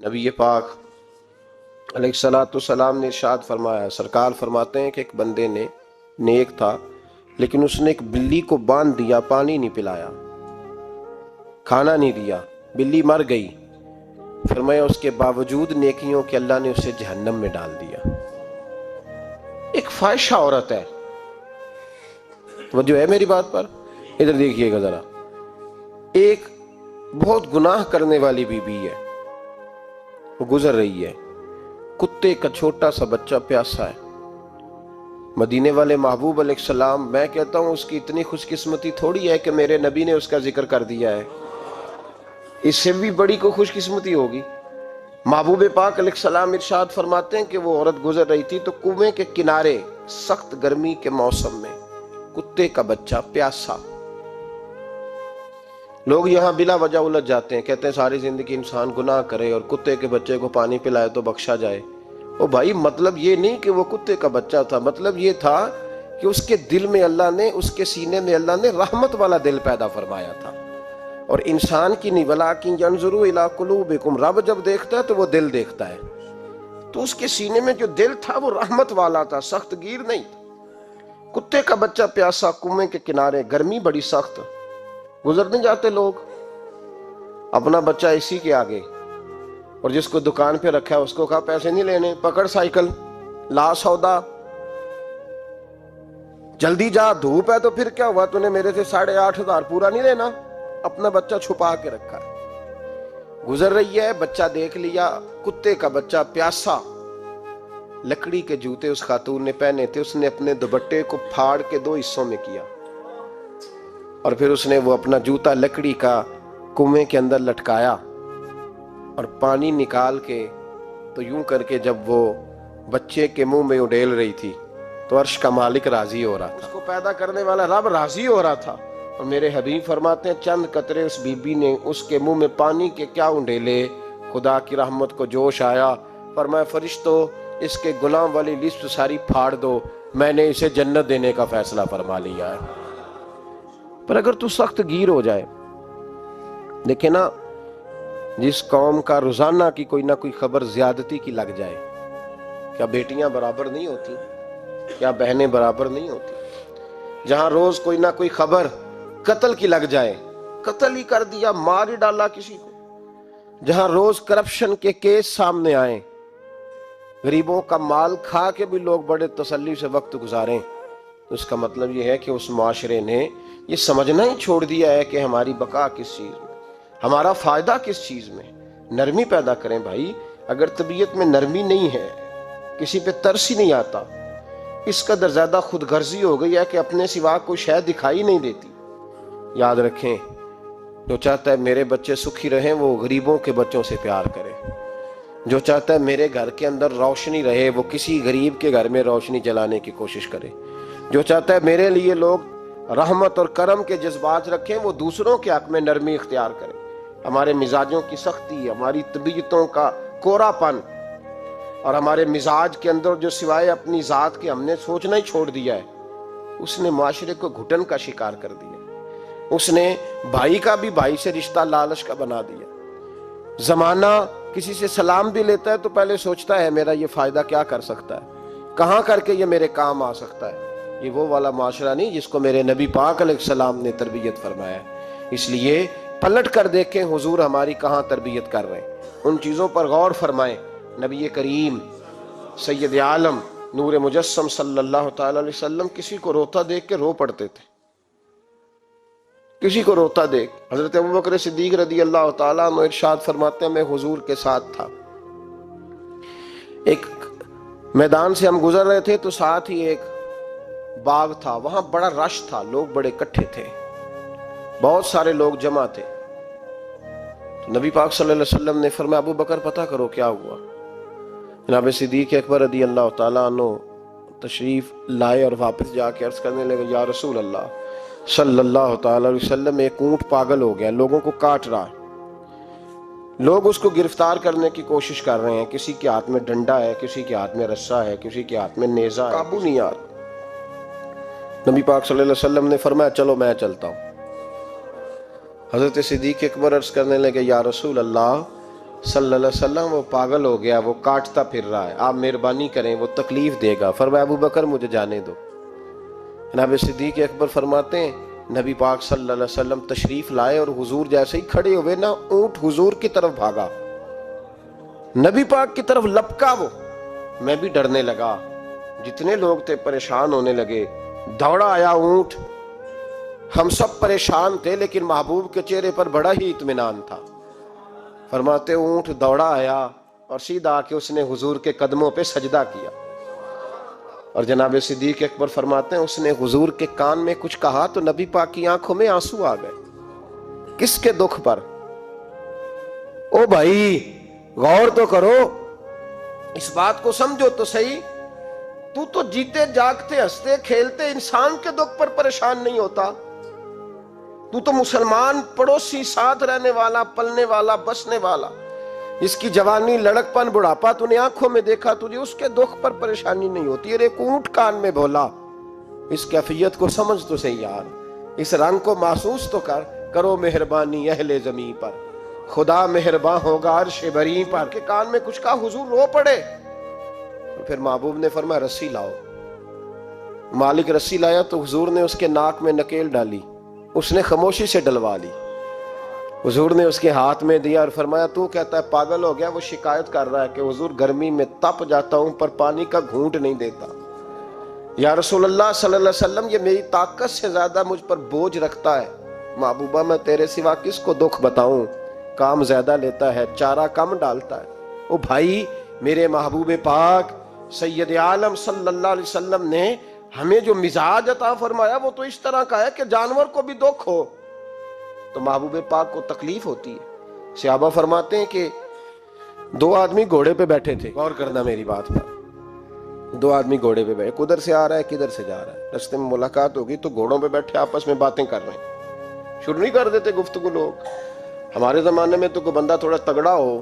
نبی پاک علیہ نے ارشاد فرمایا، سرکار فرماتے ہیں کہ ایک بندے نے نیک تھا لیکن اس نے ایک بلی کو باندھ دیا، پانی نہیں پلایا، کھانا نہیں دیا، بلی مر گئی۔ فرمایا اس کے باوجود نیکیوں کے اللہ نے اسے جہنم میں ڈال دیا۔ ایک فاحشہ عورت ہے، توجہ ہے میری بات پر؟ ادھر دیکھیے گا ذرا، ایک بہت گناہ کرنے والی بی بی ہے، وہ گزر رہی ہے، کتے کا چھوٹا سا بچہ پیاسا ہے۔ مدینے والے محبوب علیہ السلام، میں کہتا ہوں اس کی اتنی خوش قسمتی تھوڑی ہے کہ میرے نبی نے اس کا ذکر کر دیا ہے، اس سے بھی بڑی کوئی خوش قسمتی ہوگی۔ محبوب پاک علیہ السلام ارشاد فرماتے ہیں کہ وہ عورت گزر رہی تھی تو کنویں کے کنارے سخت گرمی کے موسم میں کتے کا بچہ پیاسا۔ لوگ یہاں بلا وجہ الجھ جاتے ہیں، کہتے ہیں ساری زندگی انسان گناہ کرے اور کتے کے بچے کو پانی پلائے تو بخشا جائے۔ او بھائی، مطلب یہ نہیں کہ وہ کتے کا بچہ تھا، مطلب یہ تھا کہ اس کے دل میں اللہ نے، اس کے سینے میں اللہ نے رحمت والا دل پیدا فرمایا تھا۔ اور انسان کی نہیں، وَلَٰكِن يَنظُرُ إِلَىٰ قُلُوبِكُمْ، رب جب دیکھتا ہے تو وہ دل دیکھتا ہے، تو اس کے سینے میں جو دل تھا وہ رحمت والا تھا، سخت گیر نہیں۔ کتے کا بچہ پیاسا، کنویں کے کنارے، گرمی بڑی سخت، گزر نہیں جاتے لوگ اپنا بچہ اسی کے آگے، اور جس کو دکان پہ رکھا ہے اس کو کہا پیسے نہیں لینے، پکڑ سائیکل، لا سودا، جلدی جا، دھوپ ہے تو پھر کیا ہوا، تو نے میرے سے 8,500 پورا نہیں لینا، اپنا بچہ چھپا کے رکھا ہے۔ گزر رہی ہے، بچہ دیکھ لیا، کتے کا بچہ پیاسا، لکڑی کے جوتے اس خاتون نے پہنے تھے، اس نے اپنے دوپٹے کو پھاڑ کے 2 حصوں میں کیا، اور پھر اس نے وہ اپنا جوتا لکڑی کا کنویں کے اندر لٹکایا، اور پانی نکال کے تو یوں کر کے جب وہ بچے کے منہ میں اڈیل رہی تھی تو عرش کا مالک راضی ہو رہا تھا، اس کو پیدا کرنے والا رب راضی ہو رہا تھا۔ اور میرے حبیب فرماتے ہیں چند قطرے اس بی بی نے اس کے منہ میں پانی کے کیا اڈیلے، خدا کی رحمت کو جوش آیا، فرمایا فرشتوں اس کے غلام والی لسٹ ساری پھاڑ دو، میں نے اسے جنت دینے کا فیصلہ فرما لیا ہے۔ پر اگر تو سخت گیر ہو جائے، دیکھیں نا، جس قوم کا روزانہ کی کوئی نہ کوئی خبر زیادتی کی لگ جائے، کیا بیٹیاں برابر نہیں ہوتی؟ کیا بہنیں برابر نہیں ہوتی؟ جہاں روز کوئی نہ کوئی خبر قتل کی لگ جائے، قتل ہی کر دیا، مار ہی ڈالا کسی کو، جہاں روز کرپشن کے کیس سامنے آئیں، غریبوں کا مال کھا کے بھی لوگ بڑے تسلی سے وقت گزاریں، تو اس کا مطلب یہ ہے کہ اس معاشرے نے یہ سمجھنا ہی چھوڑ دیا ہے کہ ہماری بقا کس چیز میں، ہمارا فائدہ کس چیز میں۔ نرمی پیدا کریں بھائی، اگر طبیعت میں نرمی نہیں ہے، کسی پہ ترس ہی نہیں آتا، اس قدر زیادہ خود غرضی ہو گئی ہے کہ اپنے سوا کوئی شے دکھائی نہیں دیتی۔ یاد رکھیں، جو چاہتا ہے میرے بچے سکھی رہیں وہ غریبوں کے بچوں سے پیار کرے، جو چاہتا ہے میرے گھر کے اندر روشنی رہے وہ کسی غریب کے گھر میں روشنی جلانے کی کوشش کرے، جو چاہتا ہے میرے لیے لوگ رحمت اور کرم کے جذبات رکھیں وہ دوسروں کے حق میں نرمی اختیار کرے۔ ہمارے مزاجوں کی سختی، ہماری طبیعتوں کا کورا پن، اور ہمارے مزاج کے اندر جو سوائے اپنی ذات کے ہم نے سوچنا ہی چھوڑ دیا ہے، اس نے معاشرے کو گھٹن کا شکار کر دیا، اس نے بھائی کا بھی بھائی سے رشتہ لالچ کا بنا دیا۔ زمانہ کسی سے سلام بھی لیتا ہے تو پہلے سوچتا ہے میرا یہ فائدہ کیا کر سکتا ہے، کہاں کر کے یہ میرے کام آ سکتا ہے۔ یہ وہ والا معاشرہ نہیں جس کو میرے نبی پاک علیہ السلام نے تربیت فرمایا ہے۔ اس لیے پلٹ کر دیکھیں حضور ہماری کہاں تربیت کر رہے ہیں، ان چیزوں پر غور فرمائیں۔ نبی کریم سید عالم نور مجسم صلی اللہ تعالی علیہ وسلم کسی کو روتا دیکھ کے رو پڑتے تھے، کسی کو روتا دیکھ۔ حضرت ابوبکر صدیق رضی اللہ تعالیٰ عنہ ارشاد فرماتے ہیں میں حضور کے ساتھ تھا، ایک میدان سے ہم گزر رہے تھے تو ساتھ ہی ایک باغ تھا، وہاں بڑا رش تھا، لوگ بڑے اکٹھے تھے، بہت سارے لوگ جمع تھے۔ تو نبی پاک صلی اللہ علیہ وسلم نے فرمایا ابو بکر پتہ کرو کیا ہوا۔ جناب صدیق اکبر رضی اللہ تعالیٰ عنہ تشریف لائے اور واپس جا کے عرض کرنے لگے یا رسول اللہ صلی اللہ تعالی علیہ وسلم، ایک اونٹ پاگل ہو گیا، لوگوں کو کاٹ رہا ہے، لوگ اس کو گرفتار کرنے کی کوشش کر رہے ہیں، کسی کے ہاتھ میں ڈنڈا ہے، کسی کے ہاتھ میں رسا ہے، کسی کے ہاتھ میں نیزہ ہے، قابو نہیں آ رہا۔ نبی پاک صلی اللہ علیہ وسلم نے فرمایا چلو میں چلتا ہوں۔ حضرت صدیق اکبر عرض کرنے لگے یا رسول اللہ صلی اللہ علیہ وسلم وہ پاگل ہو گیا، وہ کاٹتا پھر رہا ہے، آپ مہربانی کریں، وہ تکلیف دے گا۔ فرمایا ابو بکر مجھے جانے دو۔ جناب صدیق اکبر فرماتے ہیں نبی پاک صلی اللہ علیہ وسلم تشریف لائے اور حضور جیسے ہی کھڑے ہوئے نا، اونٹ حضور کی طرف بھاگا، نبی پاک کی طرف لپکا وہ۔ میں بھی ڈرنے لگا، جتنے لوگ تھے پریشان ہونے لگے، دوڑا آیا اونٹ۔ ہم سب پریشان تھے لیکن محبوب کے چہرے پر بڑا ہی اطمینان تھا۔ فرماتے اونٹ دوڑا آیا اور سیدھا آ کے اس نے حضور کے قدموں پہ سجدہ کیا، اور جناب صدیق اکبر فرماتے ہیں اس نے حضور کے کان میں کچھ کہا تو نبی پاک کی آنکھوں میں آنسو آ گئے۔ کس کے دکھ پر؟ او بھائی غور تو کرو، اس بات کو سمجھو تو صحیح، تو جیتے جاگتے ہنستے کھیلتے انسان کے دکھ پر پریشان نہیں ہوتا؟ تو مسلمان پڑوسی، ساتھ رہنے والا، پلنے والا، بسنے والا، جس کی جوانی، لڑکپن، بڑھاپا تو نے آنکھوں میں دیکھا، تجھے اس کے دکھ پر پریشانی نہیں ہوتی؟ اور ایک اونٹ کان میں بولا، اس کیفیت کو سمجھ تو صحیح یار، اس رنگ کو محسوس تو کرو مہربانی اہل زمین پر، خدا مہربان ہوگا عرش بری پر۔ کے کان میں کچھ کہا، حضور رو پڑے۔ پھر محبوب نے فرمایا رسی لاؤ۔ مالک رسی لایا تو حضور نے اس کے ناک میں نکیل ڈالی، اس نے خاموشی سے ڈلوا لی۔ حضور نے اس کے ہاتھ میں دیا اور فرمایا تو کہتا ہے پاگل ہو گیا؟ وہ شکایت کر رہا ہے کہ حضور گرمی میں تپ جاتا ہوں پر پانی کا گھونٹ نہیں دیتا۔ یا رسول اللہ صلی اللہ علیہ وسلم یہ میری طاقت سے زیادہ مجھ پر بوجھ رکھتا ہے، محبوبہ میں تیرے سوا کس کو دکھ بتاؤں؟ کام زیادہ لیتا ہے، چارہ کم ڈالتا ہے۔ او بھائی، میرے محبوب پاک سید عالم صلی اللہ علیہ وسلم نے ہمیں جو مزاج عطا فرمایا وہ تو اس طرح کا ہے کہ جانور کو بھی دکھ ہو تو محبوب پاک کو تکلیف ہوتی ہے۔ صحابہ فرماتے ہیں کہ دو آدمی گھوڑے پہ بیٹھے تھے، غور کرنا میری بات پر، دو آدمی گھوڑے پہ بیٹھے، کدھر سے آ رہا ہے کدھر سے جا رہا ہے، رستے میں ملاقات ہوگی تو گھوڑوں پہ بیٹھے آپس میں باتیں کر رہے ہیں، شروع نہیں کر دیتے گفتگو لوگ۔ ہمارے زمانے میں تو کوئی بندہ تھوڑا تگڑا ہو،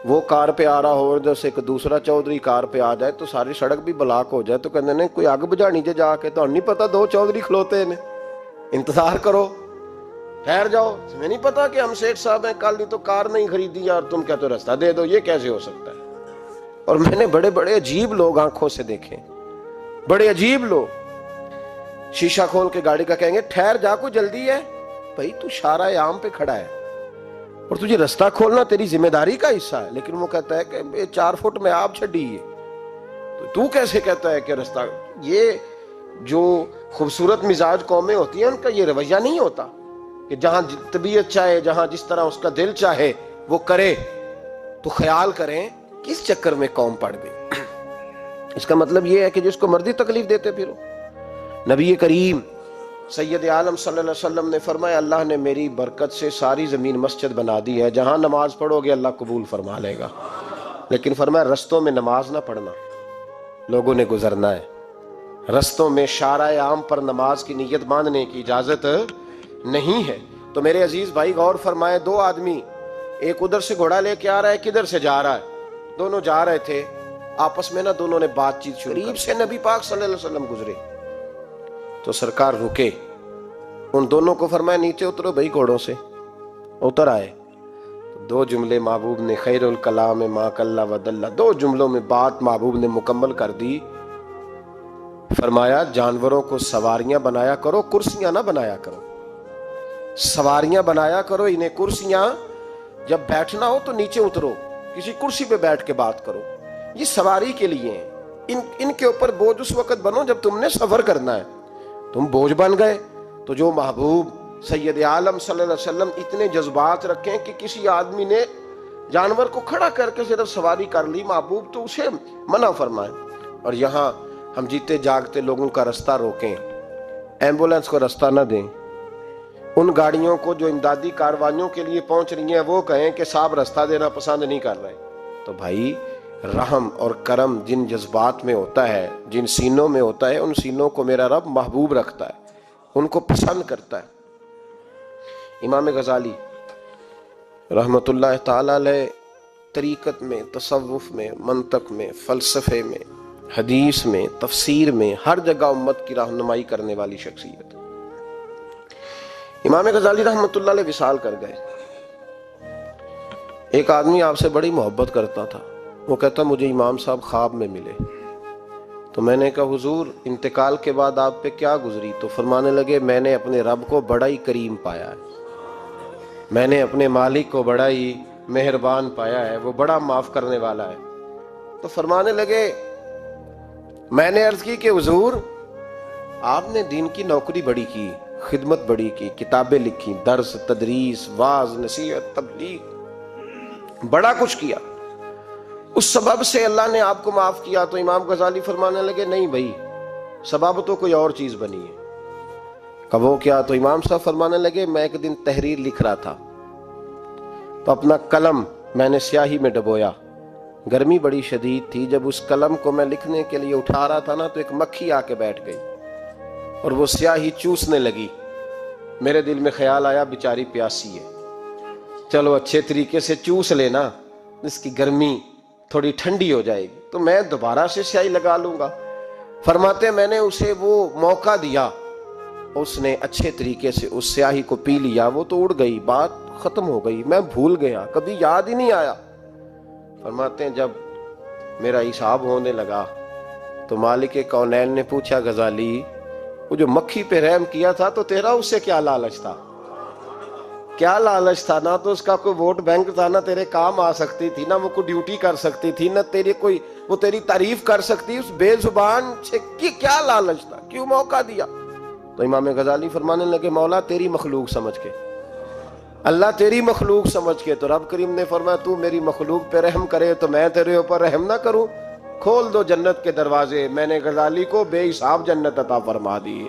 وہ کار پہ آ رہا ہو اور جیسے ایک دوسرا چودھری کار پہ آ جائے تو ساری سڑک بھی بلاک ہو جائے تو کہتے ہیں کوئی اگ بجھانی جا کے، تو نہیں پتا دو چودھری کھلوتے ہیں، انتظار کرو، ٹھہر جاؤ، میں نہیں پتا کہ ہم سیٹ صاحب ہیں، کل نہیں تو کار نہیں خریدی اور تم کہتے ہو رستہ دے دو، یہ کیسے ہو سکتا ہے؟ اور میں نے بڑے بڑے عجیب لوگ آنکھوں سے دیکھے، بڑے عجیب لوگ شیشہ کھول کے گاڑی کا کہیں گے ٹھہر جا، کو جلدی ہے؟ بھائی تو شارع عام پہ کھڑا ہے اور تجھے رستہ کھولنا تیری ذمہ داری کا حصہ ہے، لیکن وہ کہتا ہے کہ 4 فٹ میں آپ چھڑی ہے، تو کیسے کہتا ہے کہ رستہ؟ یہ جو خوبصورت مزاج قومیں ہوتی ہیں ان کا یہ رویہ نہیں ہوتا کہ جہاں طبیعت چاہے، جہاں جس طرح اس کا دل چاہے وہ کرے۔ تو خیال کریں کس چکر میں قوم پڑ گئی۔ اس کا مطلب یہ ہے کہ جس کو مرضی تکلیف دیتے پھرو۔ نبی کریم سید عالم صلی اللہ علیہ وسلم نے فرمایا اللہ نے میری برکت سے ساری زمین مسجد بنا دی ہے، جہاں نماز پڑھو گے اللہ قبول فرما لے گا، لیکن فرمایا رستوں میں نماز نہ پڑھنا، لوگوں نے گزرنا ہے، رستوں میں شارع عام پر نماز کی نیت باندھنے کی اجازت نہیں ہے۔ تو میرے عزیز بھائی غور فرمائے، دو آدمی، ایک ادھر سے گھوڑا لے کے آ رہا ہے، کدھر سے جا رہا ہے، دونوں جا رہے تھے، آپس میں دونوں نے بات چیت شروع، قریب سے نبی پاک صلی اللہ علیہ وسلم گزرے تو سرکار رکے، ان دونوں کو فرمایا نیچے اترو بھائی گھوڑوں سے، اتر آئے، دو جملے محبوب نے، خیر الکلام ما قل و دل، 2 جملوں میں بات محبوب نے مکمل کر دی۔ فرمایا جانوروں کو سواریاں بنایا کرو، کرسیاں نہ بنایا کرو، سواریاں بنایا کرو انہیں، کرسیاں جب بیٹھنا ہو تو نیچے اترو، کسی کرسی پہ بیٹھ کے بات کرو، یہ سواری کے لیے ہیں، ان کے اوپر بوجھ اس وقت بنو جب تم نے سفر کرنا ہے، تم بوجھ بن گئے۔ تو جو محبوب سید عالم صلی اللہ علیہ وسلم اتنے جذبات رکھیں کہ کسی آدمی نے جانور کو کھڑا کر کے صرف سواری کر لی، محبوب تو اسے منع فرمائے۔ اور یہاں ہم جیتے جاگتے لوگوں کا رستہ روکیں، ایمبولنس کو رستہ نہ دیں، ان گاڑیوں کو جو امدادی کاروائیوں کے لیے پہنچ رہی ہیں وہ کہیں کہ صاحب رستہ دینا پسند نہیں کر رہے۔ تو بھائی رحم اور کرم جن جذبات میں ہوتا ہے، جن سینوں میں ہوتا ہے، ان سینوں کو میرا رب محبوب رکھتا ہے، ان کو پسند کرتا ہے۔ امام غزالی رحمت اللہ تعالی علیہ طریقت میں، تصوف میں، منطق میں، فلسفے میں، حدیث میں، تفسیر میں، ہر جگہ امت کی رہنمائی کرنے والی شخصیت۔ امام غزالی رحمت اللہ علیہ وصال کر گئے، ایک آدمی آپ سے بڑی محبت کرتا تھا، وہ کہتا مجھے امام صاحب خواب میں ملے، تو میں نے کہا حضور انتقال کے بعد آپ پہ کیا گزری؟ تو فرمانے لگے میں نے اپنے رب کو بڑا ہی کریم پایا ہے، میں نے اپنے مالک کو بڑا ہی مہربان پایا ہے، وہ بڑا معاف کرنے والا ہے۔ تو فرمانے لگے میں نے عرض کی کہ حضور آپ نے دین کی نوکری بڑی کی، خدمت بڑی کی، کتابیں لکھی، درس، تدریس، واعظ، نصیحت، تبلیغ، بڑا کچھ کیا، اس سبب سے اللہ نے آپ کو معاف کیا۔ تو امام غزالی فرمانے لگے نہیں بھائی، سبب تو کوئی اور چیز بنی ہے۔ کہ وہ کیا؟ تو امام صاحب فرمانے لگے میں ایک دن تحریر لکھ رہا تھا، تو اپنا قلم میں نے سیاہی میں ڈبویا، گرمی بڑی شدید تھی، جب اس قلم کو میں لکھنے کے لیے اٹھا رہا تھا نا تو ایک مکھی آ کے بیٹھ گئی اور وہ سیاہی چوسنے لگی۔ میرے دل میں خیال آیا بیچاری پیاسی ہے، چلو اچھے طریقے سے چوس لینا، اس کی گرمی تھوڑی ٹھنڈی ہو جائے گی تو میں دوبارہ سے سیاہی لگا لوں گا۔ فرماتے میں نے اسے وہ موقع دیا، اس نے اچھے طریقے سے اس سیاہی کو پی لیا، وہ تو اڑ گئی، بات ختم ہو گئی، میں بھول گیا، کبھی یاد ہی نہیں آیا۔ فرماتے ہیں جب میرا حساب ہونے لگا تو مالک کونین نے پوچھا غزالی وہ جو مکھی پہ رحم کیا تھا تو تیرا اس سے کیا لالچ تھا؟ کیا لالچ تھا؟ نہ تو اس کا کوئی ووٹ بینک تھا، نہ تیرے کام آ سکتی تھی، نہ وہ کوئی ڈیوٹی کر سکتی تھی، نہ تیری کوئی وہ تیری تعریف کر سکتی، اس بے زبان سے کیا لالچ تھا؟ کیوں موقع دیا؟ تو امام غزالی فرمانے لگے مولا تیری مخلوق سمجھ کے، اللہ تیری مخلوق سمجھ کے۔ تو رب کریم نے فرمایا تو میری مخلوق پہ رحم کرے تو میں تیرے اوپر رحم نہ کروں؟ کھول دو جنت کے دروازے، میں نے غزالی کو بے حساب جنت عطا فرما دی۔